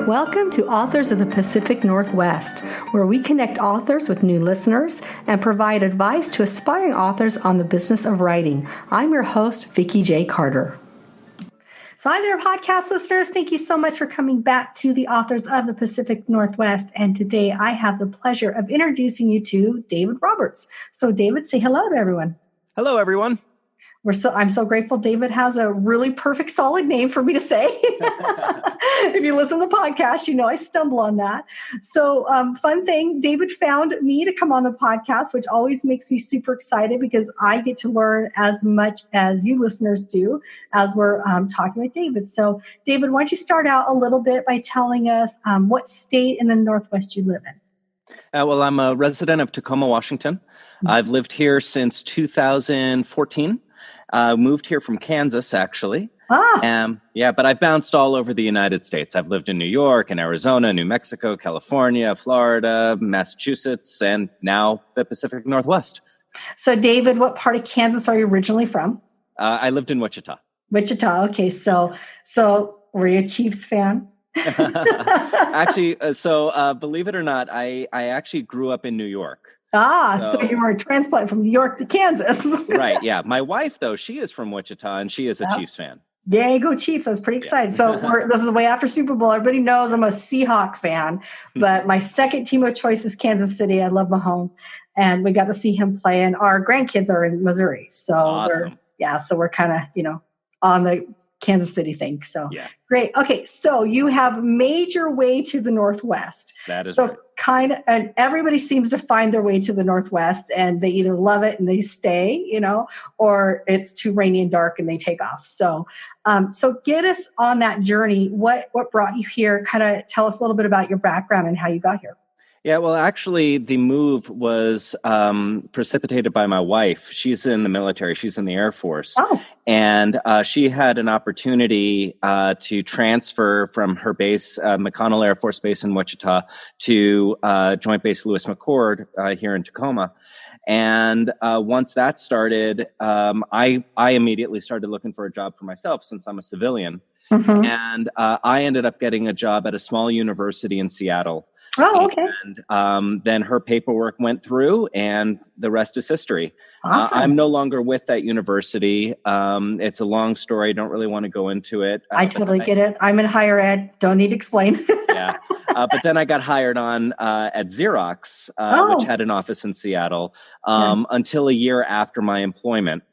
Welcome to Authors of the Pacific Northwest, where we connect authors with new listeners and provide advice to aspiring authors on the business of writing. I'm your host, Vikki J. Carter. So hi there, podcast listeners. Thank you so much for coming back to the Authors of the Pacific Northwest. And today I have the pleasure of introducing you to David Roberts. So David, say hello to everyone. Hello, everyone. I'm so grateful David has a really perfect, solid name for me to say. If you listen to the podcast, you know I stumble on that. So fun thing, David found me to come on the podcast, which always makes me super excited because I get to learn as much as you listeners do as we're talking with David. So David, why don't you start out a little bit by telling us what state in the Northwest you live in? Well, I'm a resident of Tacoma, Washington. I've lived here since 2014. Moved here from Kansas, actually. But I've bounced all over the United States. I've lived in New York and Arizona, New Mexico, California, Florida, Massachusetts, and now the Pacific Northwest. So, David, what part of Kansas are you originally from? I lived in Wichita. Wichita. Okay. So were you a Chiefs fan? Actually, believe it or not, I actually grew up in New York. So you were a transplant from New York to Kansas. Right, yeah. My wife, though, she is from Wichita, and she is a Chiefs fan. Yay, go Chiefs. I was pretty excited. So this is the way after Super Bowl. Everybody knows I'm a Seahawk fan, but my second team of choice is Kansas City. I love Mahomes, and we got to see him play, and our grandkids are in Missouri. So awesome. we're kind of, on the Kansas City thing. So great. Okay. So you have made your way to the Northwest. That is right. And everybody seems to find their way to the Northwest and they either love it and they stay, or it's too rainy and dark and they take off. So get us on that journey. What brought you here? Kind of tell us a little bit about your background and how you got here. Yeah, well, actually, the move was precipitated by my wife. She's in the military. She's in the Air Force. Oh. And she had an opportunity to transfer from her base, McConnell Air Force Base in Wichita, to Joint Base Lewis McChord here in Tacoma. And once that started, I immediately started looking for a job for myself since I'm a civilian. Mm-hmm. And I ended up getting a job at a small university in Seattle. Oh, okay. And then her paperwork went through and the rest is history. Awesome. I'm no longer with that university. It's a long story. Don't really want to go into it. I totally get it. I'm in higher ed. Don't need to explain. Yeah. But then I got hired on at Xerox, which had an office in Seattle, until a year after my employment.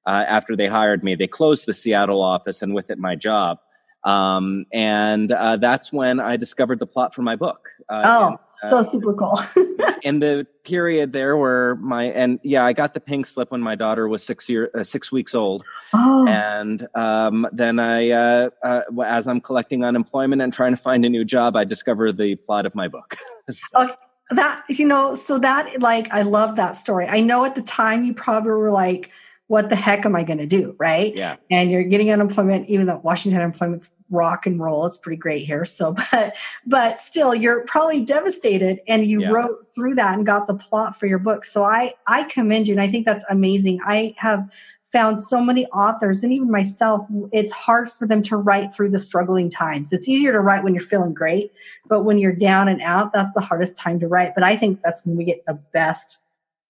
After they hired me, they closed the Seattle office and with it my job. And that's when I discovered the plot for my book. Super cool. In the period there where I got the pink slip when my daughter was 6 weeks old. Oh. And then as I'm collecting unemployment and trying to find a new job, I discovered the plot of my book. Okay. I love that story. I know at the time you probably were like, what the heck am I going to do? Right. Yeah. And you're getting unemployment, even though Washington unemployment's rock and roll. It's pretty great here. So, but still you're probably devastated and you wrote through that and got the plot for your book. So I commend you. And I think that's amazing. I have found so many authors and even myself, it's hard for them to write through the struggling times. It's easier to write when you're feeling great, but when you're down and out, that's the hardest time to write. But I think that's when we get the best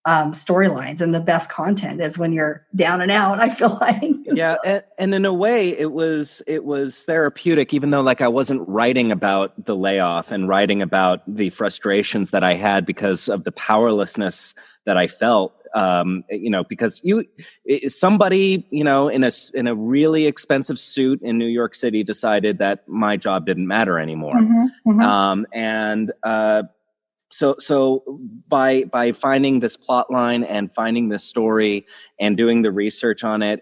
storylines and the best content is when you're down and out, I feel like. Yeah. And in a way it was therapeutic, even though I wasn't writing about the layoff and writing about the frustrations that I had because of the powerlessness that I felt, because somebody, in a really expensive suit in New York City decided that my job didn't matter anymore. Mm-hmm, mm-hmm. So by finding this plot line and finding this story and doing the research on it,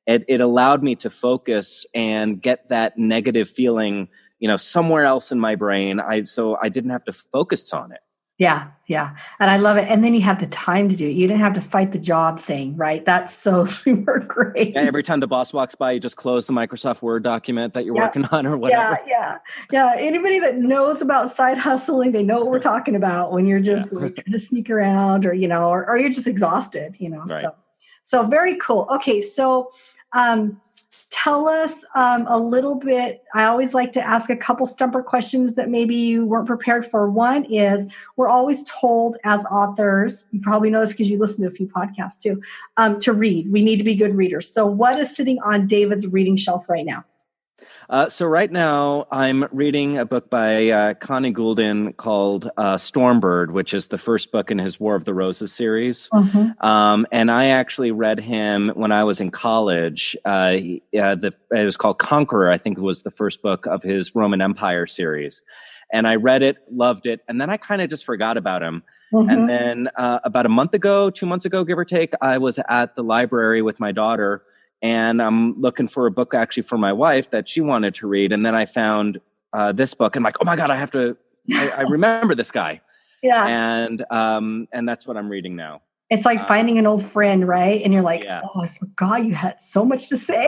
it allowed me to focus and get that negative feeling, somewhere else in my brain. So I didn't have to focus on it. Yeah. Yeah. And I love it. And then you have the time to do it. You didn't have to fight the job thing, right? That's so super great. Yeah, every time the boss walks by, you just close the Microsoft Word document that you're working on or whatever. Yeah. Anybody that knows about side hustling, they know what we're talking about when you're just trying to sneak around or you're just exhausted, Right. So very cool. Okay. So, tell us a little bit. I always like to ask a couple stumper questions that maybe you weren't prepared for. One is, we're always told as authors, you probably know this because you listen to a few podcasts too, to read. We need to be good readers. So what is sitting on David's reading shelf right now? So right now, I'm reading a book by Connie Goulden called Stormbird, which is the first book in his War of the Roses series. And I actually read him when I was in college. It was called Conqueror, I think it was the first book of his Roman Empire series. And I read it, loved it, and then I kind of just forgot about him. And then about 2 months ago, give or take, I was at the library with my daughter, and I'm looking for a book actually for my wife that she wanted to read. And then I found this book, and I'm like, oh my God, I remember this guy. Yeah. And that's what I'm reading now. It's like finding an old friend, right? And you're like, oh, I forgot you had so much to say.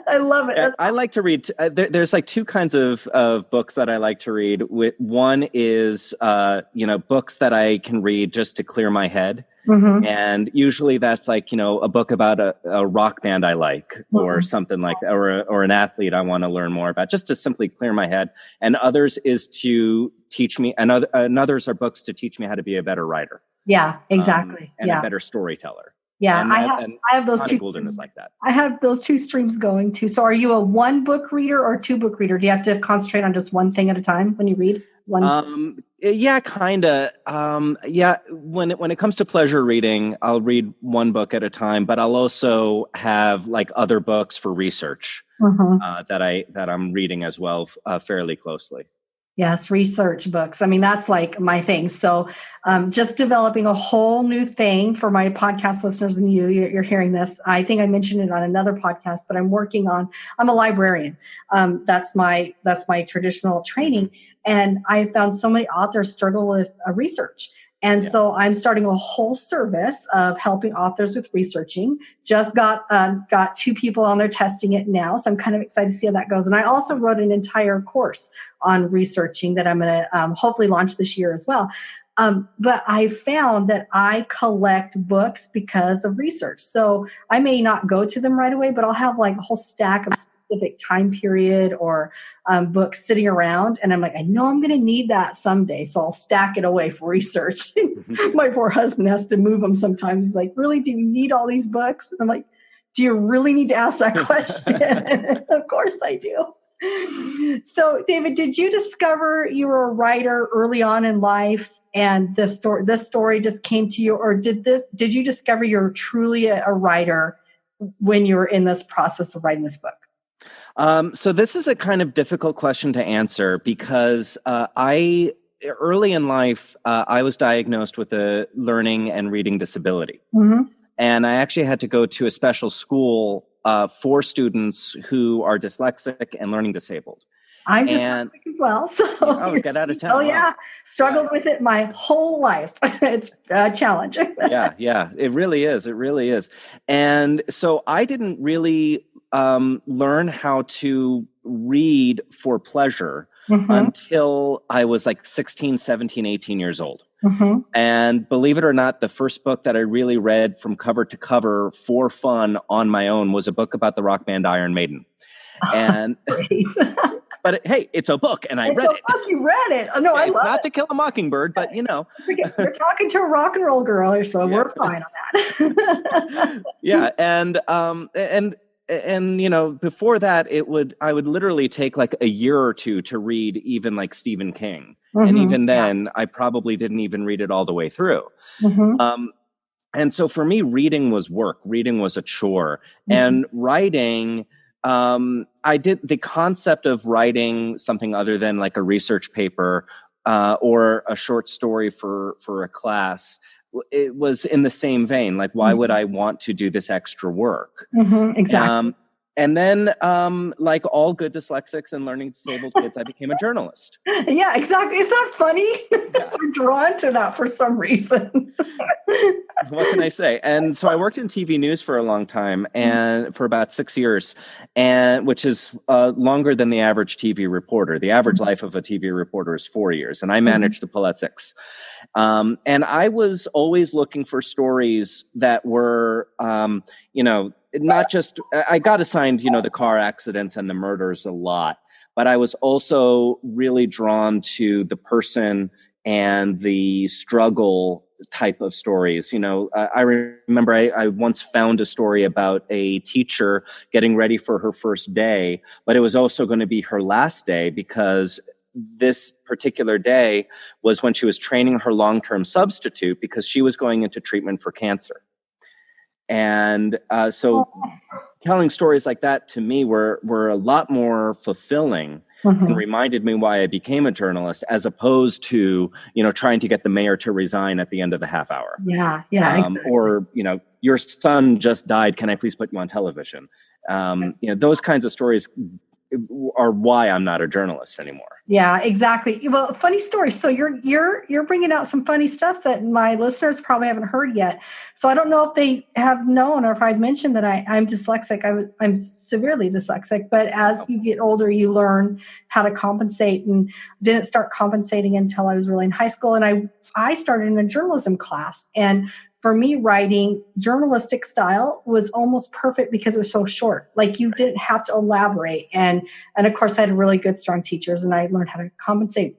I love it. I like to read. There's like two kinds of books that I like to read. One is, books that I can read just to clear my head. And usually that's like, a book about a rock band I like, or something like that, or an athlete I want to learn more about, just to simply clear my head. And others is to teach me, and others are books to teach me how to be a better writer. Yeah, exactly. And a better storyteller. Yeah, I have those two. Goulden is like that. I have those two streams going too. So are you a one book reader or two book reader? Do you have to concentrate on just one thing at a time when you read? Yeah, kind of. When it comes to pleasure reading, I'll read one book at a time, but I'll also have like other books for research that I'm reading as well, fairly closely. Yes, research books. I mean, that's like my thing. So just developing a whole new thing for my podcast listeners, and you're hearing this. I think I mentioned it on another podcast, but I'm a librarian. That's my traditional training. And I found so many authors struggle with research. And so I'm starting a whole service of helping authors with researching. Just got 2 people on there testing it now. So I'm kind of excited to see how that goes. And I also wrote an entire course on researching that I'm going to hopefully launch this year as well. But I found that I collect books because of research. So I may not go to them right away, but I'll have like a whole stack of specific time period or books sitting around. And I'm like, I know I'm going to need that someday. So I'll stack it away for research. My poor husband has to move them sometimes. He's like, really, do you need all these books? And I'm like, do you really need to ask that question? Of course I do. So David, did you discover you were a writer early on in life and this story just came to you? Or did you discover you're truly a writer when you were in this process of writing this book? So this is a kind of difficult question to answer because early in life, I was diagnosed with a learning and reading disability. And I actually had to go to a special school for students who are dyslexic and learning disabled. I'm dyslexic as well. So get out of town. Oh, yeah. Struggled with it my whole life. It's challenging. Yeah. It really is. And so I didn't really learn how to read for pleasure until I was like 16, 17, 18 years old. And believe it or not, the first book that I really read from cover to cover for fun on my own was a book about the rock band Iron Maiden. And but hey, it's a book, and I read it. You read it. Oh, no, I love it. It's not To Kill a Mockingbird, but You're talking to a rock and roll girl, so we're fine on that. Yeah, and before that, I would literally take like a year or two to read even like Stephen King, and even then, I probably didn't even read it all the way through. And so for me, reading was work. Reading was a chore, and writing. I did the concept of writing something other than like a research paper or a short story for a class. It was in the same vein. Like, why would I want to do this extra work? Exactly. And then, like all good dyslexics and learning disabled kids, I became a journalist. Yeah, exactly. Is that funny? Yeah. I'm drawn to that for some reason. What can I say? And so I worked in TV news for a long time, and for about 6 years, and which is longer than the average TV reporter. The average life of a TV reporter is 4 years, and I managed to pull out 6. And I was always looking for stories that were, not just, I got assigned, the car accidents and the murders a lot, but I was also really drawn to the person and the struggle type of stories. I remember I once found a story about a teacher getting ready for her first day, but it was also going to be her last day because this particular day was when she was training her long-term substitute because she was going into treatment for cancer. And so telling stories like that to me were a lot more fulfilling and reminded me why I became a journalist, as opposed to, trying to get the mayor to resign at the end of the half hour. Yeah. Exactly. Or, your son just died. Can I please put you on television? Those kinds of stories are why I'm not a journalist anymore. Yeah, exactly. Well, funny story. So you're bringing out some funny stuff that my listeners probably haven't heard yet. So I don't know if they have known or if I've mentioned that I'm dyslexic. I'm severely dyslexic, but as you get older, you learn how to compensate, and didn't start compensating until I was really in high school. And I started in a journalism class, and for me, writing journalistic style was almost perfect because it was so short. Like, you didn't have to elaborate. And of course, I had really good, strong teachers, and I learned how to compensate.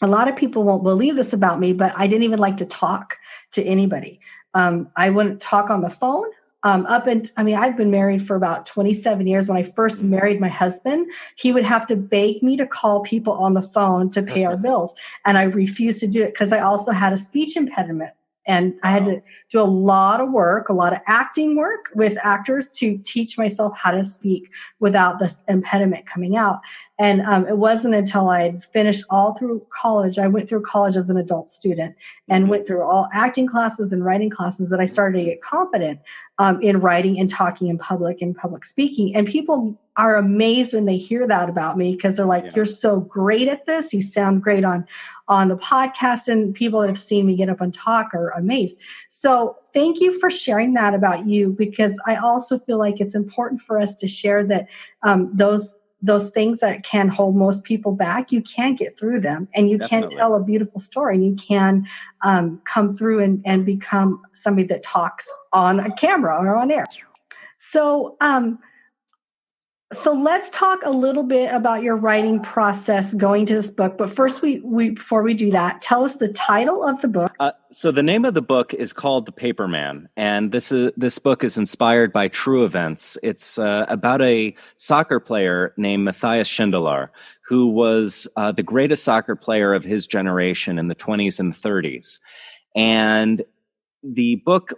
A lot of people won't believe this about me, but I didn't even like to talk to anybody. I wouldn't talk on the phone. I've been married for about 27 years. When I first married my husband, he would have to beg me to call people on the phone to pay our bills. And I refused to do it because I also had a speech impediment. And I had to do a lot of work, a lot of acting work with actors to teach myself how to speak without this impediment coming out. And it wasn't until I'd finished all through college. I went through college as an adult student and went through all acting classes and writing classes that I started to get confident in writing and talking in public and public speaking. And people are amazed when they hear that about me, because they're like, You're so great at this. You sound great on the podcast. And people that have seen me get up and talk are amazed. So thank you for sharing that about you, because I also feel like it's important for us to share that those things that can hold most people back, you can get through them, and you can tell a beautiful story, and you can come through and become somebody that talks on a camera or on air. So let's talk a little bit about your writing process going to this book. But first, before we do that, tell us the title of the book. So the name of the book is called The Paperman, and this book is inspired by true events. It's about a soccer player named Matthias Schindler, who was the greatest soccer player of his generation in the 20s and 30s. And the book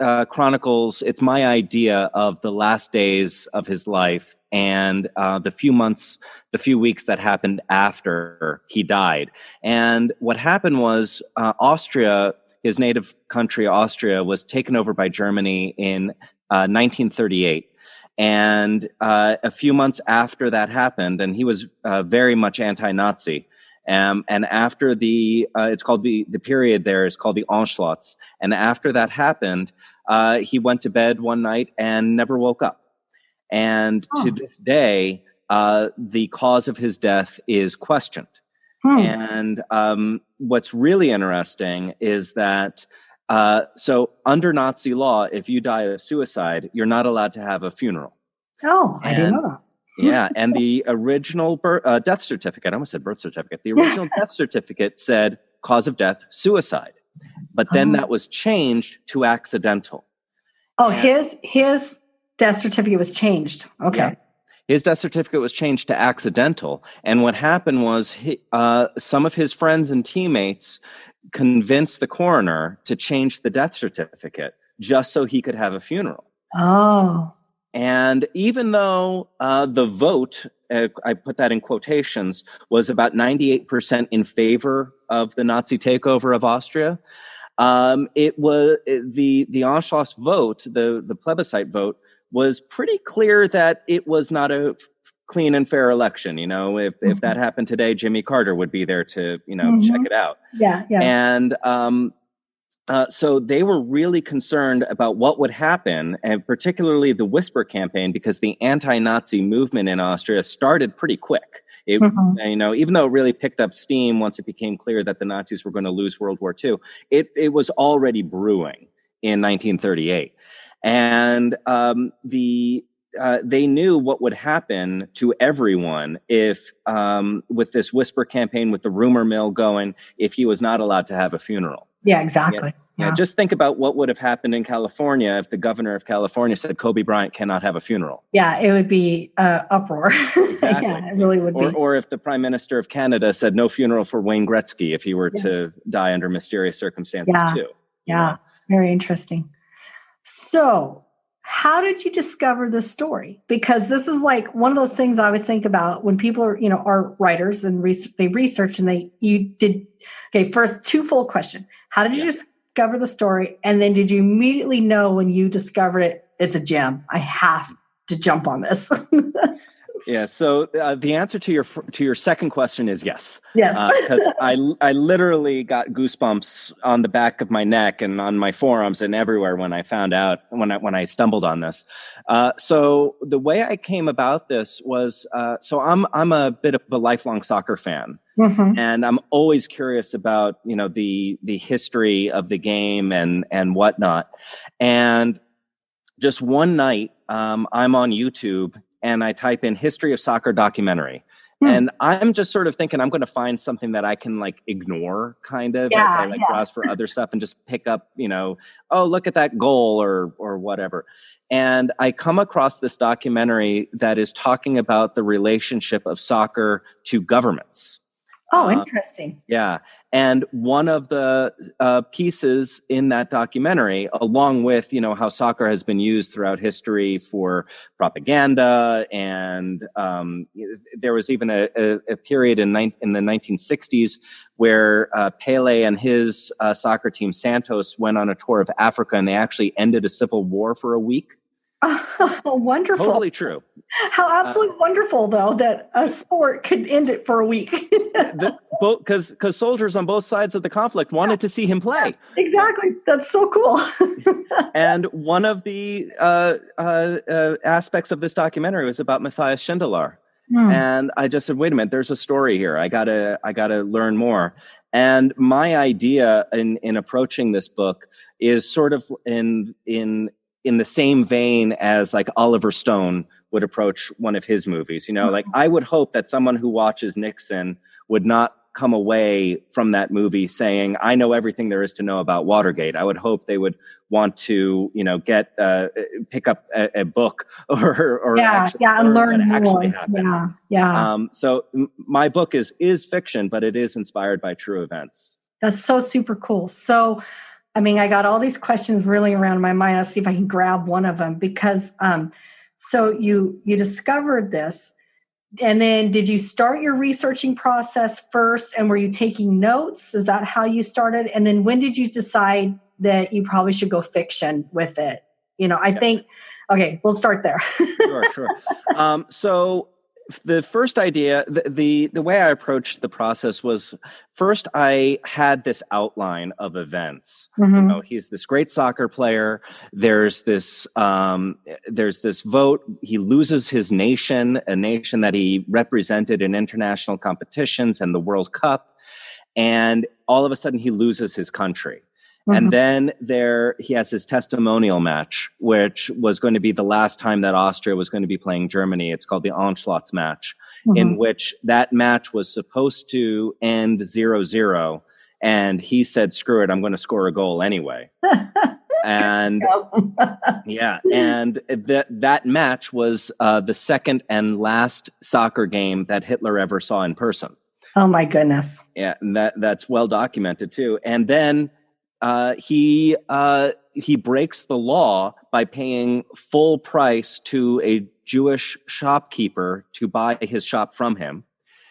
chronicles, it's my idea of the last days of his life and the few weeks that happened after he died. And what happened was Austria, his native country, Austria, was taken over by Germany in 1938. And a few months after that happened, and he was very much anti-Nazi. And after it's called the period there is called the Anschluss. And after that happened, he went to bed one night and never woke up. And to this day, the cause of his death is questioned. And what's really interesting is that so under Nazi law, if you die of suicide, you're not allowed to have a funeral. I didn't know that. Yeah, and the original death certificate, I almost said birth certificate, the original death certificate said cause of death, suicide. But then that was changed to accidental. His death certificate was changed. Okay. Yeah. His death certificate was changed to accidental. And what happened was some of his friends and teammates convinced the coroner to change the death certificate just so he could have a funeral. Oh. And even though the vote, I put that in quotations, was about 98% in favor of the Nazi takeover of Austria, it was the Anschluss vote, the plebiscite vote, was pretty clear that it was not a clean and fair election. If that happened today, Jimmy Carter would be there to check it out. Yeah. And so they were really concerned about what would happen, and particularly the Whisper campaign, because the anti-Nazi movement in Austria started pretty quick. Even though it really picked up steam once it became clear that the Nazis were going to lose World War II, it was already brewing in 1938. And they knew what would happen to everyone if, with this whisper campaign, with the rumor mill going, if he was not allowed to have a funeral. Yeah, exactly. Yeah. Just think about what would have happened in California if the governor of California said Kobe Bryant cannot have a funeral. Yeah, it would be uproar. Exactly. Yeah, it really would be. Or if the Prime Minister of Canada said no funeral for Wayne Gretzky if he were to die under mysterious circumstances too. Yeah, very interesting. So how did you discover this story? Because this is like one of those things I would think about when people are writers and they research and first twofold question. How did you discover the story? And then did you immediately know when you discovered it, it's a gem? I have to jump on this. Yeah. So the answer to your second question is yes. Yes. Because I literally got goosebumps on the back of my neck and on my forearms and everywhere when I found out when I stumbled on this. So the way I came about this was so I'm a bit of a lifelong soccer fan. Mm-hmm. And I'm always curious about the history of the game and whatnot. And just one night, I'm on YouTube. And I type in history of soccer documentary. And I'm just sort of thinking I'm going to find something that I can ignore kind of as I browse for other stuff and just pick up, oh, look at that goal or whatever. And I come across this documentary that is talking about the relationship of soccer to governments. Oh, interesting. Yeah. And one of the pieces in that documentary, along with, how soccer has been used throughout history for propaganda. And there was even a period in the 1960s where Pele and his soccer team, Santos, went on a tour of Africa and they actually ended a civil war for a week. Oh, wonderful. Totally true. How absolutely wonderful, though, that a sport could end it for a week. Because soldiers on both sides of the conflict wanted to see him play. Yeah, exactly. That's so cool. And one of the aspects of this documentary was about Matthias Schindler. And I just said, wait a minute, there's a story here. I gotta learn more. And my idea in approaching this book is sort of in the same vein as Oliver Stone would approach one of his movies. I would hope that someone who watches Nixon would not come away from that movie saying, I know everything there is to know about Watergate. I would hope they would want to, pick up a book or and learn more. Yeah. So my book is fiction, but it is inspired by true events. That's so super cool. So, I got all these questions really around my mind. Let's see if I can grab one of them because, so you discovered this, and then did you start your researching process first, and were you taking notes? Is that how you started? And then when did you decide that you probably should go fiction with it? I think, okay, we'll start there. Sure. So the first idea, the way I approached the process was first I had this outline of events. Mm-hmm. He's this great soccer player. There's this vote. He loses his nation, a nation that he represented in international competitions and the World Cup. And all of a sudden he loses his country. And then he has his testimonial match, which was going to be the last time that Austria was going to be playing Germany. It's called the Anschluss match, in which that match was supposed to end 0-0. And he said, screw it, I'm going to score a goal anyway. And that match was the second and last soccer game that Hitler ever saw in person. Oh my goodness. Yeah, and that's well documented too. And then he breaks the law by paying full price to a Jewish shopkeeper to buy his shop from him.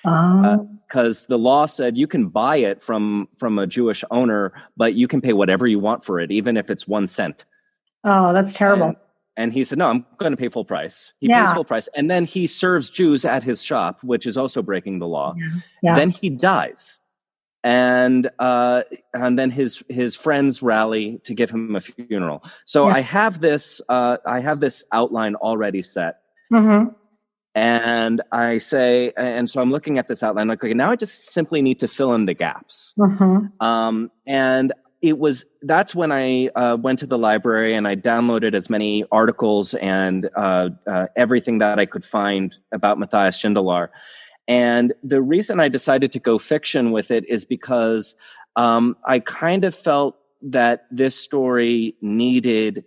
Because the law said you can buy it from a Jewish owner, but you can pay whatever you want for it, even if it's 1 cent. Oh, that's terrible. And he said, no, I'm going to pay full price. He pays full price. And then he serves Jews at his shop, which is also breaking the law. Yeah. Then he dies. And then his friends rally to give him a funeral. So I have this outline already set. Mm-hmm. And I say, and so I'm looking at this outline, like, okay, now I just simply need to fill in the gaps. Mm-hmm. And that's when I went to the library and I downloaded as many articles and everything that I could find about Matthias Schindler. And the reason I decided to go fiction with it is because I kind of felt that this story needed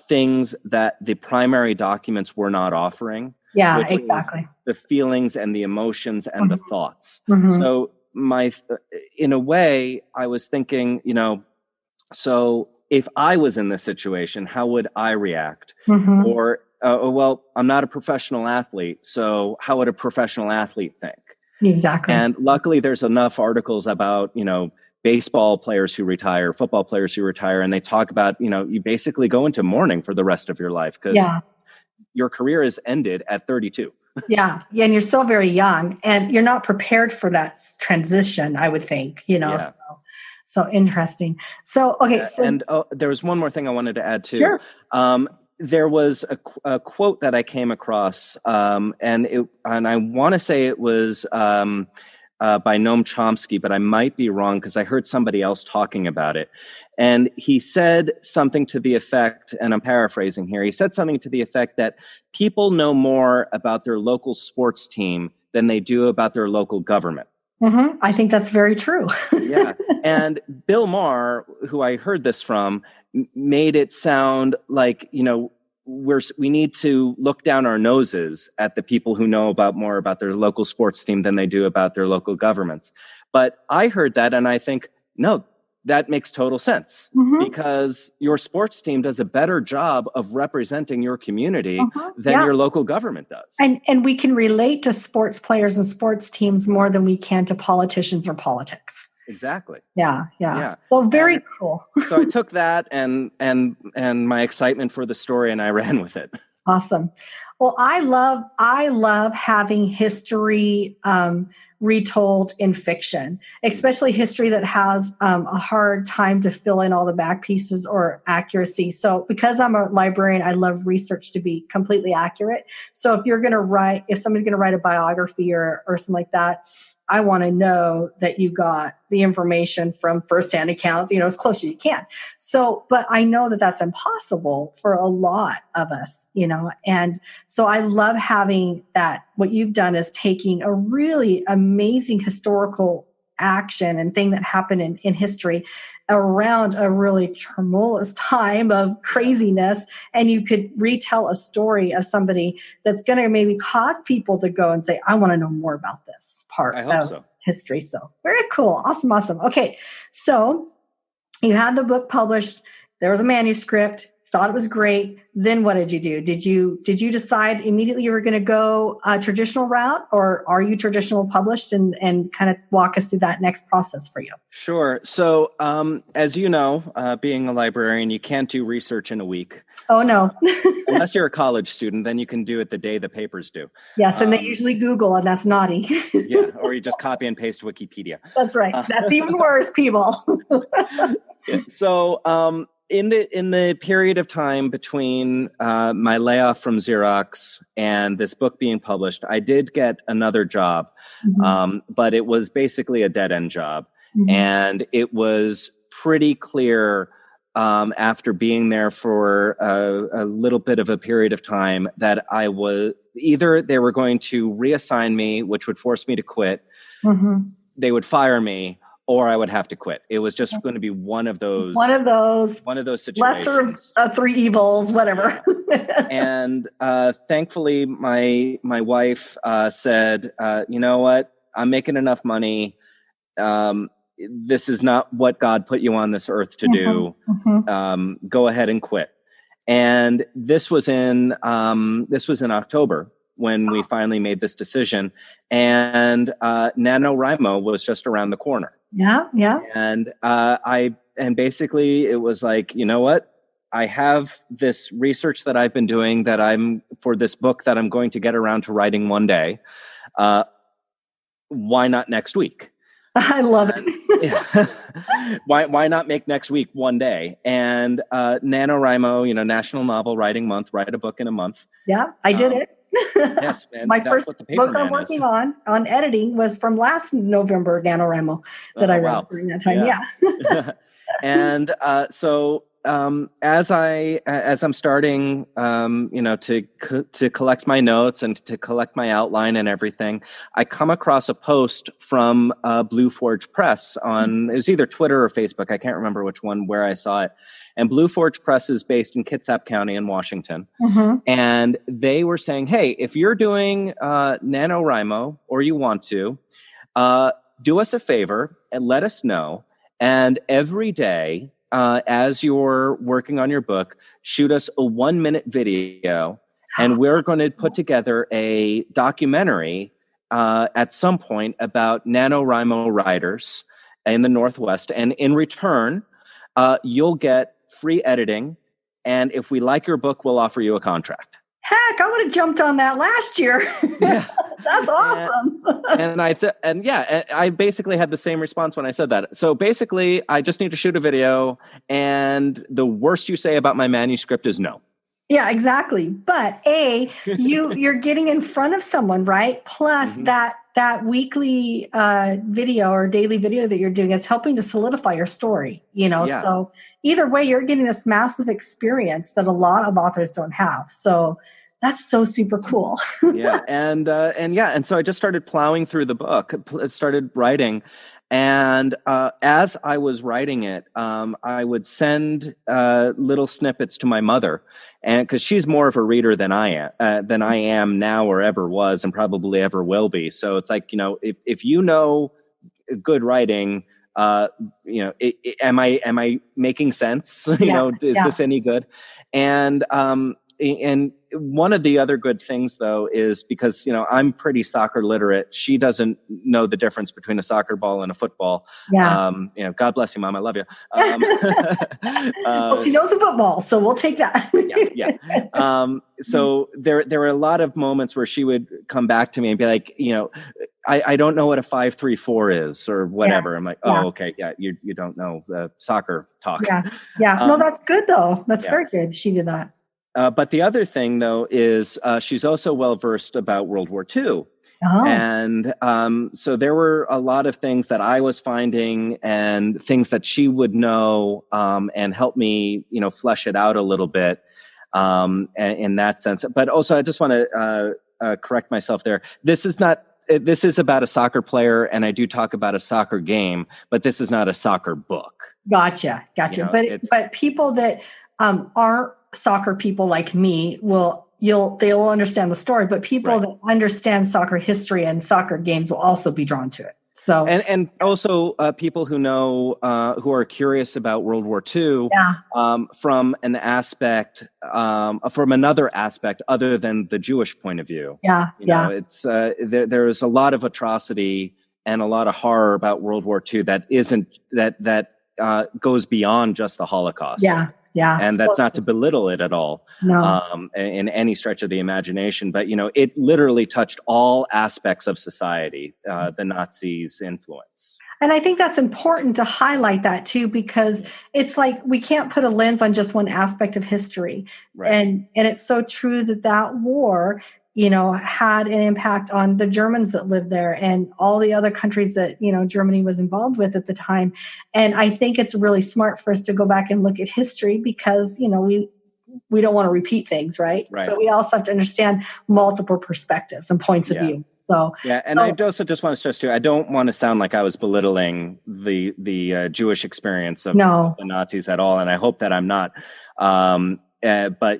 things that the primary documents were not offering. Yeah, exactly. The feelings and the emotions and the thoughts. Mm-hmm. So in a way, I was thinking, so if I was in this situation, how would I react? Mm-hmm. Or, well, I'm not a professional athlete, so how would a professional athlete think? Exactly. And luckily, there's enough articles about, baseball players who retire, football players who retire, and they talk about, you basically go into mourning for the rest of your life because your career is ended at 32. Yeah. And you're still very young and you're not prepared for that transition, I would think, so interesting. So, okay. And there was one more thing I wanted to add too. Sure. There was a quote that I came across, and I want to say it was by Noam Chomsky, but I might be wrong because I heard somebody else talking about it. And he said something to the effect, and I'm paraphrasing here, he said something to the effect that people know more about their local sports team than they do about their local government. Mm-hmm. I think that's very true. Yeah. And Bill Maher, who I heard this from, made it sound like, we need to look down our noses at the people who know more about their local sports team than they do about their local governments. But I heard that and I think, no, that makes total sense because your sports team does a better job of representing your community than your local government does. And we can relate to sports players and sports teams more than we can to politicians or politics. Exactly. Yeah. Well, very cool. So I took that and my excitement for the story and I ran with it. Awesome. Well, I love having history retold in fiction, especially history that has a hard time to fill in all the back pieces or accuracy. So because I'm a librarian, I love research to be completely accurate. So if somebody's going to write a biography or something like that, I want to know that you got the information from firsthand accounts, as close as you can. So, but I know that that's impossible for a lot of us, and so I love having that. What you've done is taking a really amazing historical action and thing that happened in history around a really tumultuous time of craziness, and you could retell a story of somebody that's going to maybe cause people to go and say, I want to know more about this part of history. So very cool. Awesome. Okay. So you had the book published. There was a manuscript. Thought it was great. Then what did you do? Did you decide immediately you were going to go a traditional route, or are you traditional published, and kind of walk us through that next process for you? Sure. So, as you know, being a librarian, you can't do research in a week. Oh, no. Unless you're a college student, then you can do it the day the papers do. Yes, and they usually Google, and that's naughty. Yeah, or you just copy and paste Wikipedia. That's right. That's even worse, people. So, in the period of time between my layoff from Xerox and this book being published, I did get another job, but it was basically a dead-end job. And it was pretty clear after being there for a little bit of a period of time that I was either they were going to reassign me, which would force me to quit, they would fire me, or I would have to quit. It was just going to be one of those situations. Lesser of three evils, whatever. And thankfully, my wife said, you know what? I'm making enough money. This is not what God put you on this earth to do. Go ahead and quit. And this was in October when we finally made this decision. And NaNoWriMo was just around the corner. Yeah. And basically it was like, you know what? I have this research that I've been doing for this book that I'm going to get around to writing one day. Why not next week? I love it. Why not make next week one day? And NaNoWriMo, National Novel Writing Month, write a book in a month. Yeah, I did it. Yes, man. My first book I'm working on editing was from last November, NaNoWriMo, that I wrote during that time. Yeah. And as I'm starting, to collect my notes and to collect my outline and everything, I come across a post from Blue Forge Press on, it was either Twitter or Facebook, I can't remember which one, where I saw it. And Blue Forge Press is based in Kitsap County in Washington. Mm-hmm. And they were saying, hey, if you're doing NaNoWriMo or you want to, do us a favor and let us know. And every day, as you're working on your book, shoot us a 1-minute video, and we're going to put together a documentary at some point about NaNoWriMo writers in the Northwest. And in return, you'll get free editing. And if we like your book, we'll offer you a contract. Heck, I would have jumped on that last year. Yeah. That's awesome. I basically had the same response when I said that. So basically, I just need to shoot a video, and the worst you say about my manuscript is no. Yeah, exactly. But you're getting in front of someone, right? Plus mm-hmm. that weekly video or daily video that you're doing is helping to solidify your story, Yeah. So either way, you're getting this massive experience that a lot of authors don't have. So that's so super cool. Yeah. And so I just started plowing through the book, started writing. And as I was writing it, I would send little snippets to my mother, and because she's more of a reader than I am now or ever was, and probably ever will be. So it's like, if you know good writing, am I making sense? Is this any good? And one of the other good things, though, is because, I'm pretty soccer literate. She doesn't know the difference between a soccer ball and a football. Yeah. God bless you, Mom. I love you. Well, she knows a football, so we'll take that. Yeah. So there were a lot of moments where she would come back to me and be like, I don't know what a 5-3-4 is or whatever. Yeah. I'm like, oh, okay. Yeah. You don't know the soccer talk. Yeah. Yeah. No, that's good though. That's very good. She did that. But the other thing, though, is she's also well-versed about World War II. Oh. And so there were a lot of things that I was finding and things that she would know and help me, flesh it out a little bit in that sense. But also, I just want to correct myself there. This is about a soccer player, and I do talk about a soccer game, but this is not a soccer book. Gotcha. But people that aren't soccer people like me they'll understand the story, but people that understand soccer history and soccer games will also be drawn to it. So and also people who know who are curious about World War II from an aspect from another aspect other than the Jewish point of view. It's there's a lot of atrocity and a lot of horror about World War II that isn't that goes beyond just the Holocaust. Yeah. And that's not to belittle it at all, in any stretch of the imagination. But, it literally touched all aspects of society, the Nazis' influence. And I think that's important to highlight that, too, because it's like we can't put a lens on just one aspect of history. Right. And it's so true that war had an impact on the Germans that lived there and all the other countries that, Germany was involved with at the time. And I think it's really smart for us to go back and look at history because, we don't want to repeat things, right? But we also have to understand multiple perspectives and points of view. So I also just want to stress too, I don't want to sound like I was belittling the Jewish experience of the Nazis at all. And I hope that I'm not. But,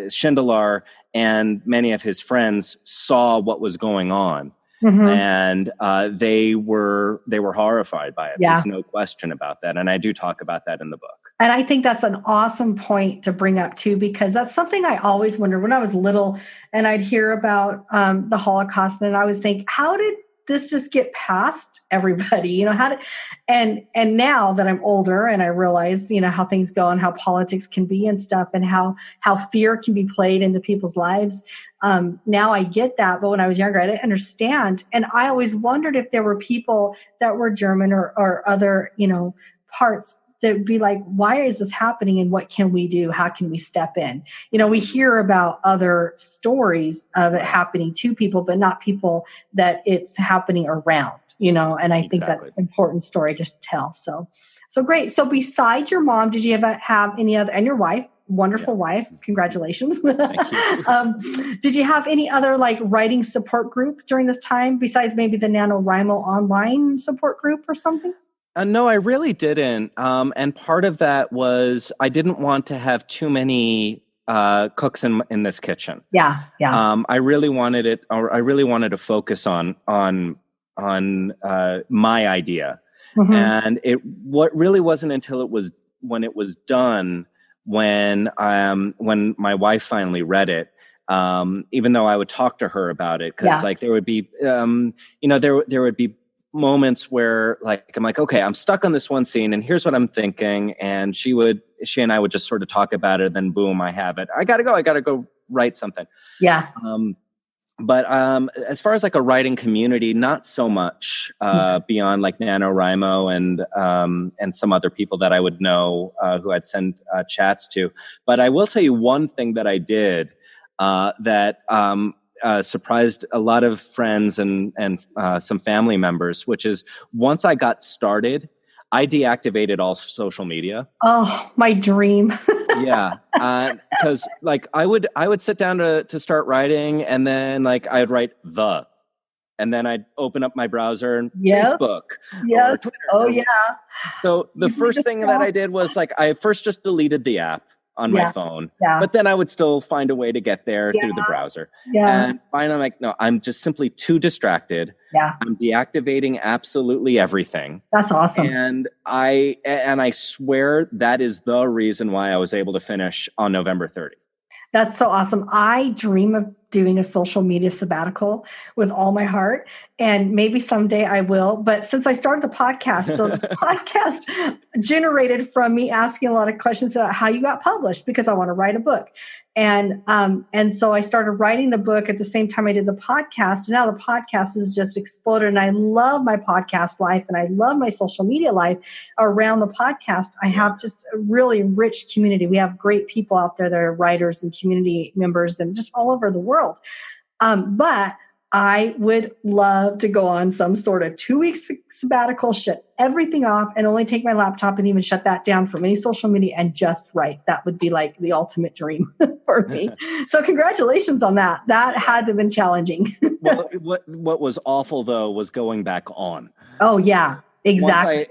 Schindler and many of his friends saw what was going on, and they were horrified by it. There's no question about that, and I do talk about that in the book. And I think that's an awesome point to bring up too, because that's something I always wondered when I was little, and I'd hear about the Holocaust, and I was thinking, how did this just get past everybody? And now that I'm older and I realize, how things go and how politics can be and stuff and how fear can be played into people's lives. Now I get that. But when I was younger, I didn't understand. And I always wondered if there were people that were German or other, parts that would be like, why is this happening and what can we do? How can we step in? We hear about other stories of it happening to people, but not people that it's happening around, and I think that's an important story to tell. So So great. So besides your mom, did you ever have any other, and your wife, wonderful wife, congratulations. Thank you. Did you have any other like writing support group during this time besides maybe the NaNoWriMo online support group or something? No, I really didn't. And part of that was I didn't want to have too many cooks in this kitchen. Yeah. I really wanted to focus on my idea. Mm-hmm. And what really wasn't until when it was done, when my wife finally read it, even though I would talk to her about it, because like there would be there would be moments where like I'm like, okay, I'm stuck on this one scene and here's what I'm thinking, and she and I would just sort of talk about it, then boom, I have it. I gotta go write something. But as far as like a writing community, not so much beyond like NaNoWriMo and some other people that I would know who I'd send chats to. But I will tell you one thing that I did that surprised a lot of friends and some family members, which is once I got started, I deactivated all social media. Oh, my dream. Yeah. Cause like I would sit down to start writing, and then like I'd write and then I'd open up my browser and Facebook. Yes. Or Twitter. Yeah. So the first thing that I did was like, I first just deleted the app on my phone, but then I would still find a way to get there through the browser. And finally I'm like, no, I'm just simply too distracted. I'm deactivating absolutely everything. That's awesome. And I swear that is the reason why I was able to finish on November 30th. That's so awesome. I dream of doing a social media sabbatical with all my heart. And maybe someday I will. But since I started the podcast, so the podcast generated from me asking a lot of questions about how you got published, because I want to write a book. And so I started writing the book at the same time I did the podcast. And now the podcast has just exploded. And I love my podcast life and I love my social media life around the podcast. I have just a really rich community. We have great people out there that are writers and community members and just all over the world. But I would love to go on some sort of 2-week sabbatical, shut everything off and only take my laptop and even shut that down from any social media and just write. That would be like the ultimate dream for me. So congratulations on that. That had to have been challenging. Well, what was awful though was going back on. Oh yeah, exactly.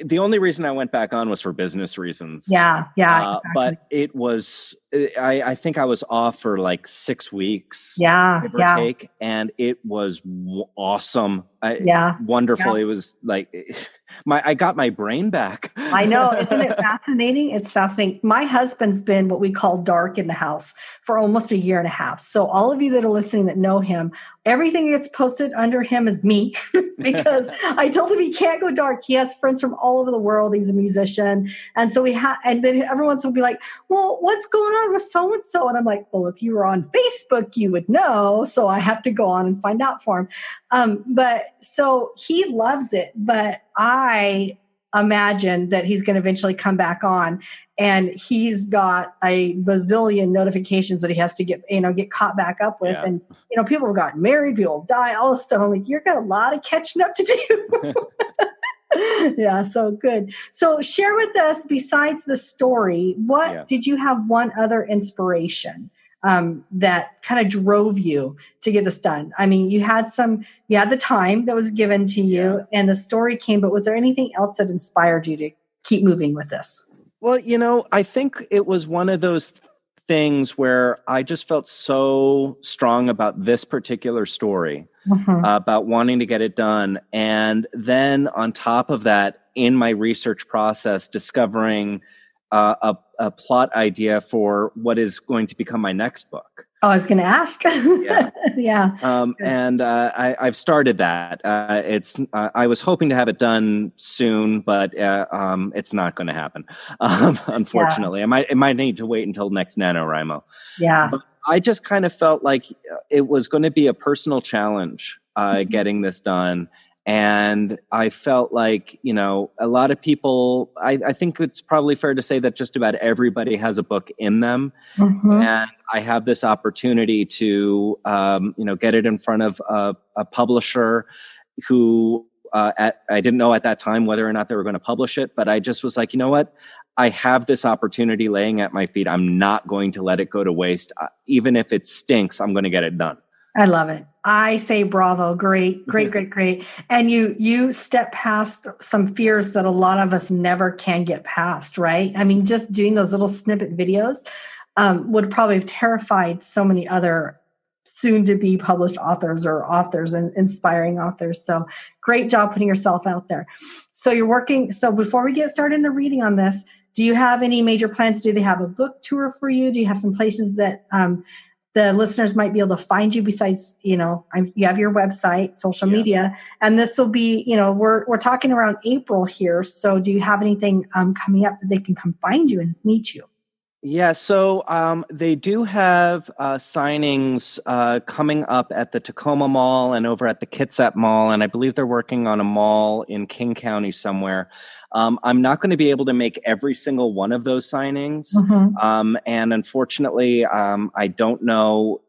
The only reason I went back on was for business reasons. Yeah. Exactly. But it was, I think I was off for like 6 weeks. Give or take, and it was awesome. Wonderful. It was like I got my brain back. I know. Isn't it fascinating? It's fascinating. My husband's been what we call dark in the house for almost 1.5 years. So all of you that are listening that know him, everything that gets posted under him is me because I told him he can't go dark. He has friends from all over the world. He's a musician. And so and then everyone will be like, well, what's going on with so-and-so? And I'm like, well, if you were on Facebook, you would know. So I have to go on and find out for him. But so he loves it, but I imagine that he's going to eventually come back on, and he's got a bazillion notifications that he has to get caught back up with. And, people have gotten married, people die, all this stuff. I'm like, you've got a lot of catching up to do. Yeah. So good. So share with us, besides the story, did you have one other inspiration that kind of drove you to get this done? I mean, you had the time that was given to you and the story came, but was there anything else that inspired you to keep moving with this? Well, I think it was one of those things where I just felt so strong about this particular story, about wanting to get it done. And then on top of that, in my research process, discovering a plot idea for what is going to become my next book. Oh, I was going to ask. And I've started that. I was hoping to have it done soon, but it's not going to happen. Unfortunately, it might need to wait until next NaNoWriMo. Yeah. But I just kind of felt like it was going to be a personal challenge getting this done. And I felt like, a lot of people, I think it's probably fair to say that just about everybody has a book in them. And I have this opportunity to, get it in front of a publisher who I didn't know at that time whether or not they were going to publish it, but I just was like, you know what? I have this opportunity laying at my feet. I'm not going to let it go to waste. Even if it stinks, I'm going to get it done. I love it. I say bravo. Great. And you step past some fears that a lot of us never can get past, right? I mean, just doing those little snippet videos would probably have terrified so many other soon to be published authors and inspiring authors. So great job putting yourself out there. So you're working. So before we get started in the reading on this, do you have any major plans? Do they have a book tour for you? Do you have some places that the listeners might be able to find you besides, you have your website, social media, and this will be, we're talking around April here. So do you have anything coming up that they can come find you and meet you? Yeah, so they do have signings coming up at the Tacoma Mall and over at the Kitsap Mall, and I believe they're working on a mall in King County somewhere. I'm not going to be able to make every single one of those signings, and unfortunately, I don't know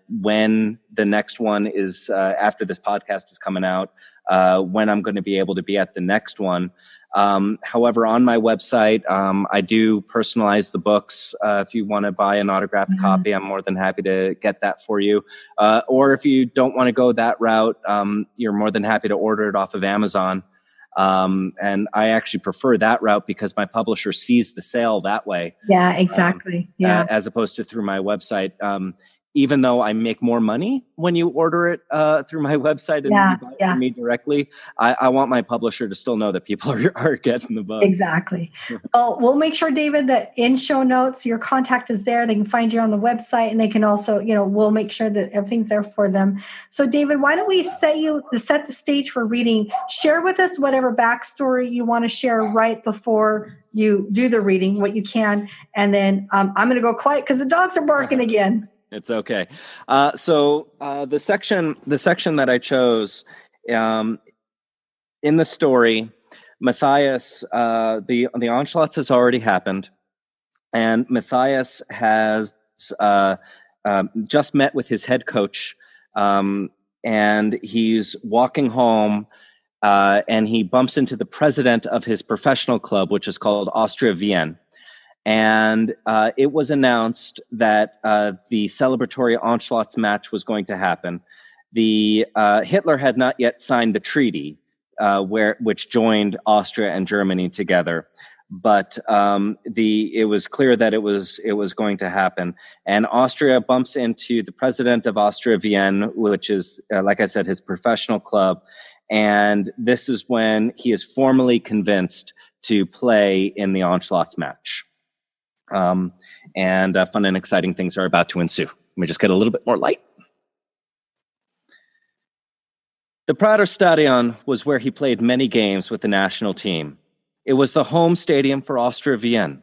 when the next one is after this podcast is coming out, when I'm going to be able to be at the next one. However, on my website, I do personalize the books. If you want to buy an autographed copy, I'm more than happy to get that for you. Or if you don't want to go that route, you're more than happy to order it off of Amazon. And I actually prefer that route because my publisher sees the sale that way. Yeah, exactly. As opposed to through my website. Even though I make more money when you order it through my website and you buy it from me directly, I want my publisher to still know that people are getting the book. Exactly. Well, we'll make sure, David, that in show notes, your contact is there. They can find you on the website, and they can also, we'll make sure that everything's there for them. So, David, why don't we set the stage for reading? Share with us whatever backstory you want to share right before you do the reading, what you can. And then I'm going to go quiet because the dogs are barking again. It's okay. So the section that I chose in the story, Matthias, the onslaughts has already happened, and Matthias has just met with his head coach, and he's walking home, and he bumps into the president of his professional club, which is called Austria Vienna. And it was announced that the celebratory onslaughts match was going to happen. Hitler had not yet signed the treaty, which joined Austria and Germany together, but it was clear that it was going to happen. And Austria bumps into the president of Austria Vienna, which is, like I said, his professional club. And this is when he is formally convinced to play in the onslaughts match. And fun and exciting things are about to ensue. Let me just get a little bit more light. The Praterstadion was where he played many games with the national team. It was the home stadium for Austria Vienna.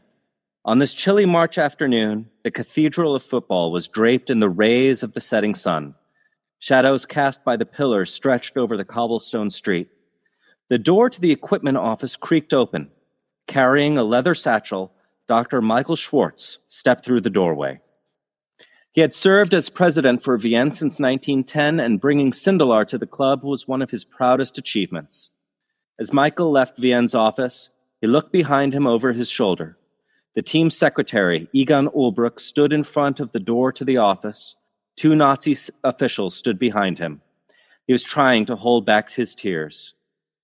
On this chilly March afternoon, the cathedral of football was draped in the rays of the setting sun. Shadows cast by the pillars stretched over the cobblestone street. The door to the equipment office creaked open. Carrying a leather satchel, Dr. Michael Schwartz stepped through the doorway. He had served as president for Vienna since 1910, and bringing Sindelar to the club was one of his proudest achievements. As Michael left Vienna's office, he looked behind him over his shoulder. The team secretary, Egon Ulbrich, stood in front of the door to the office. Two Nazi officials stood behind him. He was trying to hold back his tears.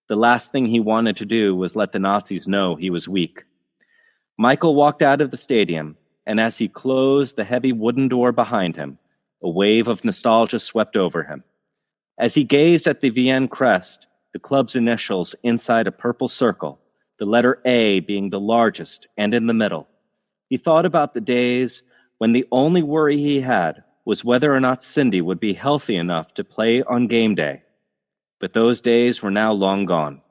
The last thing he wanted to do was let the Nazis know he was weak. Michael walked out of the stadium, and as he closed the heavy wooden door behind him, a wave of nostalgia swept over him. As he gazed at the Vienna crest, the club's initials inside a purple circle, the letter A being the largest and in the middle, he thought about the days when the only worry he had was whether or not Cindy would be healthy enough to play on game day. But those days were now long gone.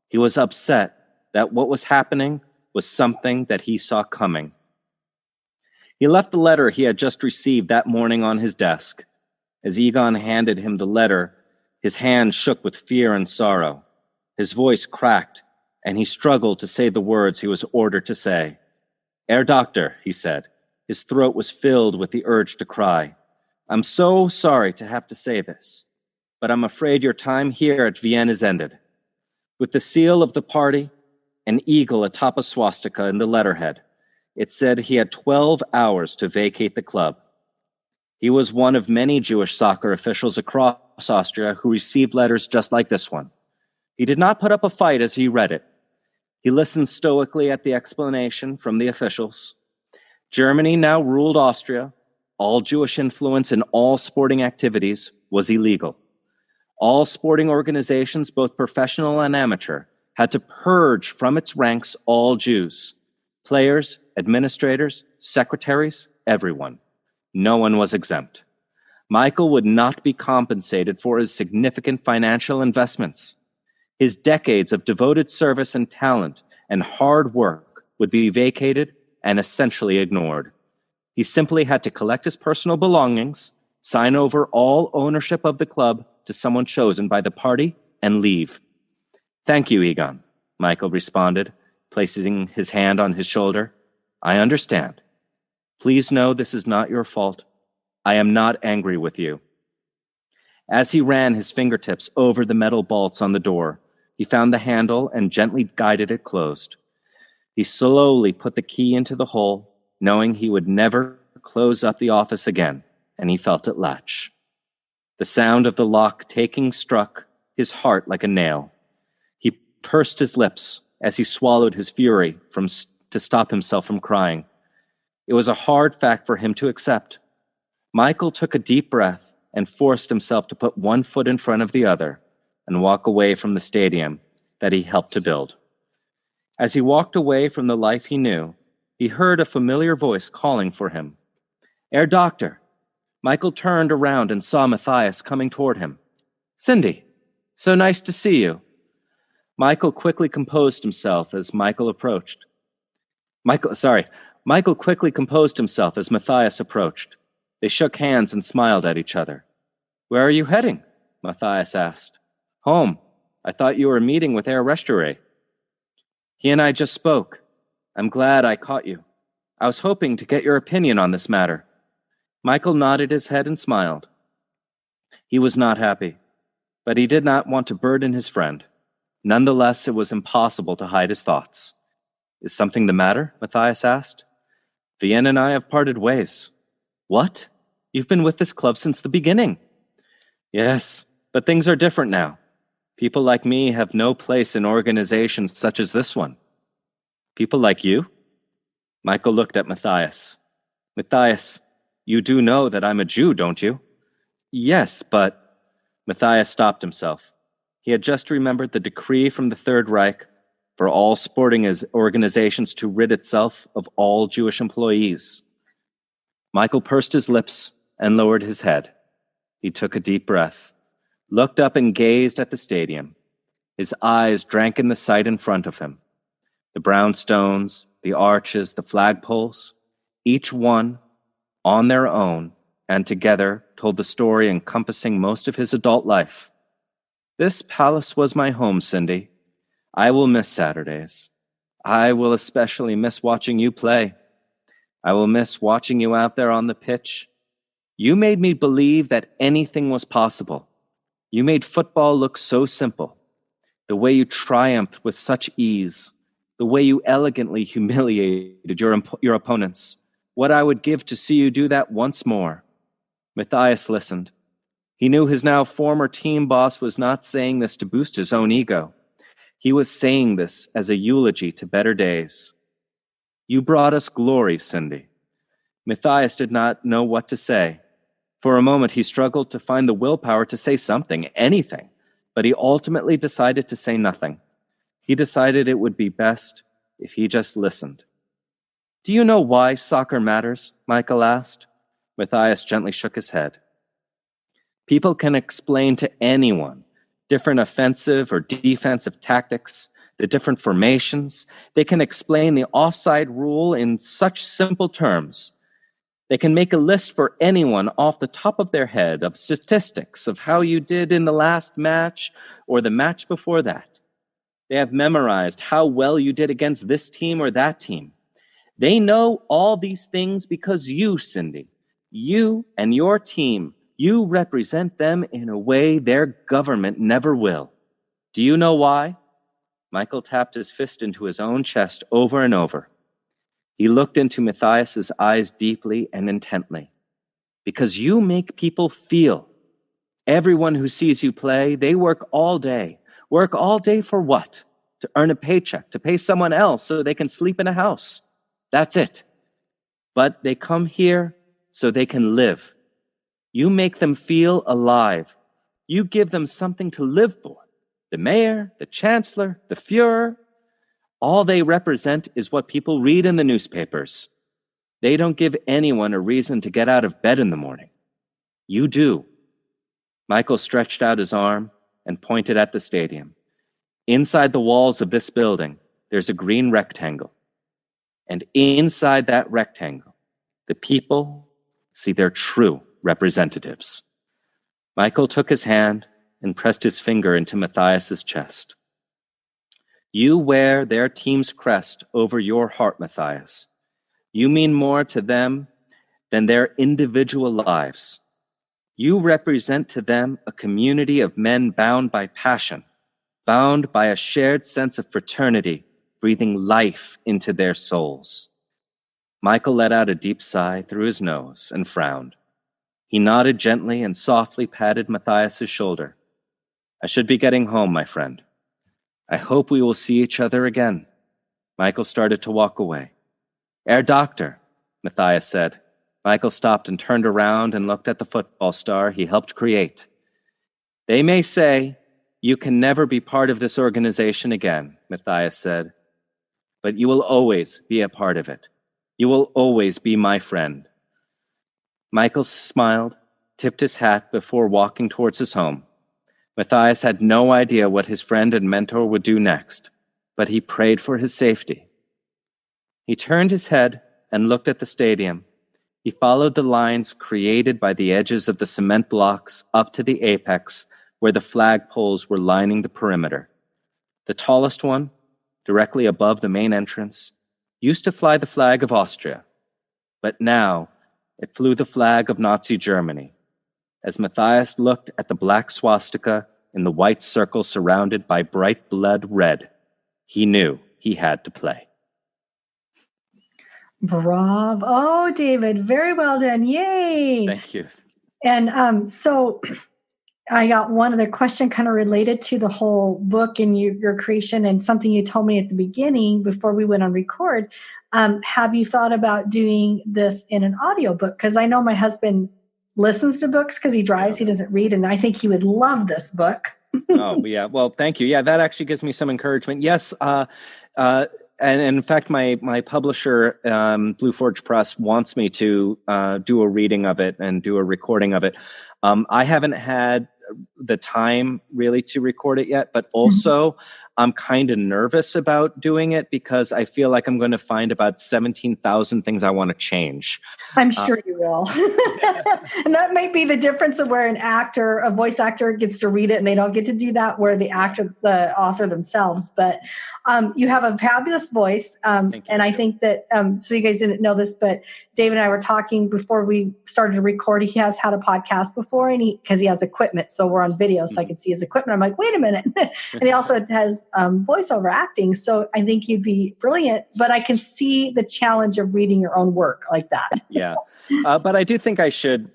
He was upset that what was happening was something that he saw coming. He left the letter he had just received that morning on his desk. As Egon handed him the letter, his hand shook with fear and sorrow. His voice cracked, and he struggled to say the words he was ordered to say. "Herr Doctor," he said. His throat was filled with the urge to cry. "I'm so sorry to have to say this, but I'm afraid your time here at Vienna is ended. With the seal of the party, an eagle atop a swastika in the letterhead, it said he had 12 hours to vacate the club. He was one of many Jewish soccer officials across Austria who received letters just like this one. He did not put up a fight as he read it. He listened stoically at the explanation from the officials. Germany now ruled Austria. All Jewish influence in all sporting activities was illegal. All sporting organizations, both professional and amateur, had to purge from its ranks all Jews. Players, administrators, secretaries, everyone. No one was exempt. Michael would not be compensated for his significant financial investments. His decades of devoted service and talent and hard work would be vacated and essentially ignored. He simply had to collect his personal belongings, sign over all ownership of the club to someone chosen by the party, and leave. "Thank you, Egon," Michael responded, placing his hand on his shoulder. "I understand. Please know this is not your fault. I am not angry with you." As he ran his fingertips over the metal bolts on the door, he found the handle and gently guided it closed. He slowly put the key into the hole, knowing he would never close up the office again, and he felt it latch. The sound of the lock taking struck his heart like a nail. He pursed his lips as he swallowed his fury to stop himself from crying. It was a hard fact for him to accept. Michael took a deep breath and forced himself to put one foot in front of the other and walk away from the stadium that he helped to build. As he walked away from the life he knew, he heard a familiar voice calling for him. "Herr Doctor." Michael turned around and saw Matthias coming toward him. "Cindy, so nice to see you." Michael quickly composed himself as Michael quickly composed himself as Matthias approached. They shook hands and smiled at each other. "Where are you heading?" Matthias asked. "Home. I thought you were meeting with Herr Resturay." "He and I just spoke. I'm glad I caught you. I was hoping to get your opinion on this matter." Michael nodded his head and smiled. He was not happy, but he did not want to burden his friend. Nonetheless, it was impossible to hide his thoughts. "Is something the matter?" Matthias asked. "Vienna and I have parted ways." "What? You've been with this club since the beginning." "Yes, but things are different now. People like me have no place in organizations such as this one." "People like you?" Michael looked at Matthias. "Matthias, you do know that I'm a Jew, don't you?" "Yes, but—" Matthias stopped himself. He had just remembered the decree from the Third Reich for all sporting organizations to rid itself of all Jewish employees. Michael pursed his lips and lowered his head. He took a deep breath, looked up and gazed at the stadium. His eyes drank in the sight in front of him. The brown stones, the arches, the flagpoles, each one on their own and together told the story encompassing most of his adult life. "This palace was my home, Cindy. I will miss Saturdays. I will especially miss watching you play. I will miss watching you out there on the pitch. You made me believe that anything was possible. You made football look so simple. The way you triumphed with such ease. The way you elegantly humiliated your opponents. What I would give to see you do that once more." Matthias listened. He knew his now former team boss was not saying this to boost his own ego. He was saying this as a eulogy to better days. "You brought us glory, Cindy." Matthias did not know what to say. For a moment, he struggled to find the willpower to say something, anything, but he ultimately decided to say nothing. He decided it would be best if he just listened. "Do you know why soccer matters?" Michael asked. Matthias gently shook his head. "People can explain to anyone different offensive or defensive tactics, the different formations. They can explain the offside rule in such simple terms. They can make a list for anyone off the top of their head of statistics of how you did in the last match or the match before that. They have memorized how well you did against this team or that team. They know all these things because you, Cindy, you and your team, you represent them in a way their government never will. Do you know why? Michael tapped his fist into his own chest over and over. He looked into Matthias's eyes deeply and intently. Because you make people feel. Everyone who sees you play, they work all day. Work all day for what? To earn a paycheck, to pay someone else so they can sleep in a house. That's it. But they come here so they can live. You make them feel alive. You give them something to live for. The mayor, the chancellor, the Fuhrer, all they represent is what people read in the newspapers. They don't give anyone a reason to get out of bed in the morning. You do. Michael stretched out his arm and pointed at the stadium. Inside the walls of this building, there's a green rectangle. And inside that rectangle, the people see their true representatives. Michael took his hand and pressed his finger into Matthias's chest. You wear their team's crest over your heart, Matthias. You mean more to them than their individual lives. You represent to them a community of men bound by passion, bound by a shared sense of fraternity, breathing life into their souls. Michael let out a deep sigh through his nose and frowned. He nodded gently and softly patted Matthias's shoulder. I should be getting home, my friend. I hope we will see each other again. Michael started to walk away. Herr Doctor, Matthias said. Michael stopped and turned around and looked at the football star he helped create. They may say, you can never be part of this organization again, Matthias said, but you will always be a part of it. You will always be my friend. Michael smiled, tipped his hat before walking towards his home. Matthias had no idea what his friend and mentor would do next, but he prayed for his safety. He turned his head and looked at the stadium. He followed the lines created by the edges of the cement blocks up to the apex where the flagpoles were lining the perimeter. The tallest one, directly above the main entrance, used to fly the flag of Austria, but now it flew the flag of Nazi Germany. As Matthias looked at the black swastika in the white circle surrounded by bright blood red, he knew he had to play. Bravo. Oh, David, very well done. Yay. Thank you. And so I got one other question kind of related to the whole book and your creation and something you told me at the beginning before we went on record. Have you thought about doing this in an audiobook? Because I know my husband listens to books because he drives, he doesn't read, and I think he would love this book. Oh, yeah. Well, thank you. Yeah, that actually gives me some encouragement. Yes, and in fact, my publisher, Blue Forge Press, wants me to do a reading of it and do a recording of it. I haven't had the time really to record it yet, but also I'm kind of nervous about doing it because I feel like I'm going to find about 17,000 things I want to change. I'm sure you will. And that might be the difference of where a voice actor gets to read it and they don't get to do that, where the author themselves. But you have a fabulous voice. And I think that, so you guys didn't know this, but David and I were talking before we started to record. He has had a podcast before, and because he has equipment. So we're on video, so I can see his equipment. I'm like, wait a minute. And he also has voiceover acting. So I think you'd be brilliant, but I can see the challenge of reading your own work like that. Yeah. But I do think I should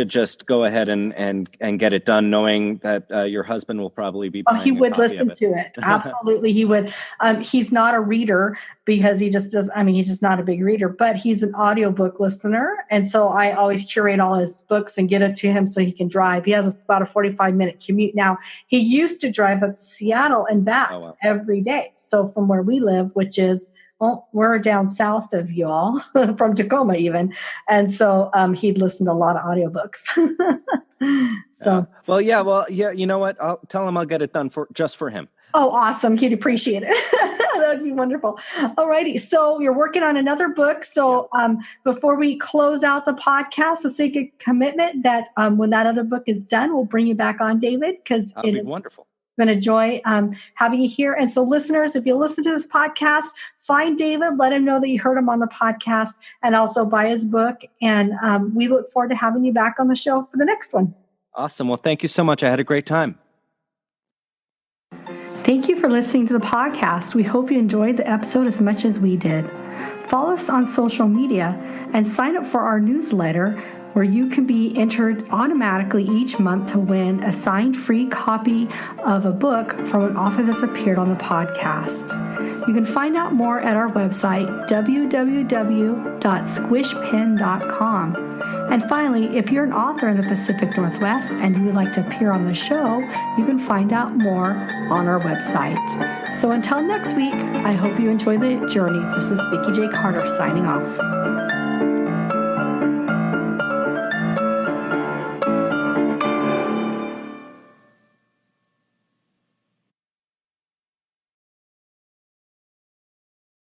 just go ahead and get it done, knowing that your husband will probably be buying he would a copy listen of it. to it. Absolutely. He would. He's not a reader because he just does. I mean, he's just not a big reader, but he's an audiobook listener. And so I always curate all his books and get it to him so he can drive. He has about a 45-minute commute now. He used to drive up to Seattle and back every day. So from where we live, which is, well, we're down south of y'all, from Tacoma even. And so he'd listen to a lot of audiobooks. So, Well, you know what? I'll tell him I'll get it done just for him. Oh, awesome. He'd appreciate it. That'd be wonderful. All righty. So you're working on another book. So before we close out the podcast, let's make a commitment that when that other book is done, we'll bring you back on, David, because that'd be wonderful. Been a joy having you here. And so listeners, if you listen to this podcast, find David, let him know that you heard him on the podcast, and also buy his book. And we look forward to having you back on the show for the next one. Awesome. Well, thank you so much. I had a great time. Thank you for listening to the podcast. We hope you enjoyed the episode as much as we did. Follow us on social media and sign up for our newsletter, where you can be entered automatically each month to win a signed free copy of a book from an author that's appeared on the podcast. You can find out more at our website, www.squishpen.com. And finally, if you're an author in the Pacific Northwest and you would like to appear on the show, you can find out more on our website. So until next week, I hope you enjoy the journey. This is Vikki J. Carter signing off.